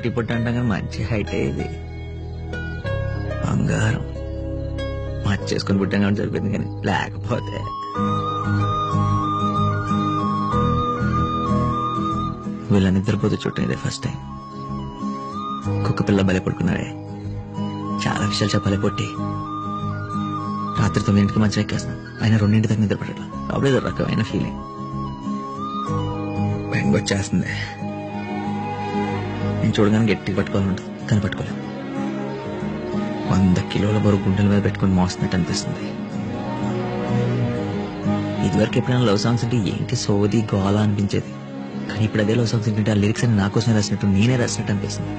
పొట్టి పొట్టి అంటాం కానీ మంచి హైటే ఇది. బంగారం చేసుకొని పుట్టాం కాబట్టి సరిపోయింది, కానీ లేకపోతే వీళ్ళ నిద్రపోతూ చుట్టం ఇదే ఫస్ట్ టైం. కుక్క పిల్ల బలి పడుకున్నాడే. చాలా విషయాలు చెప్పాలి పొట్టి. రాత్రి 9ంటికి మంచం ఎక్కేస్తాం, ఆయన 2ంటి దాకా నిద్ర పడట్లా. అప్పుడేదో రకమైన ఫీలింగ్ బెంగ వచ్చేస్తుంది. నేను చూడగానే గట్టిగా పట్టుకోవాలంటుంది, కానీ పట్టుకోలేం. 100 కిలోల బరువు గుండెల మీద పెట్టుకుని మోస్తున్నట్టు అనిపిస్తుంది. ఇదివరకు ఎప్పుడైనా లవ్ సాంగ్స్ అంటే ఏంటి సోది గోలా అనిపించేది, కానీ ఇప్పుడు అదే లవ్ సాంగ్స్ ఏంటంటే ఆ లిరిక్స్ అని నా కోసమే రాసినట్టు, నేనే రాసినట్టు అనిపిస్తుంది.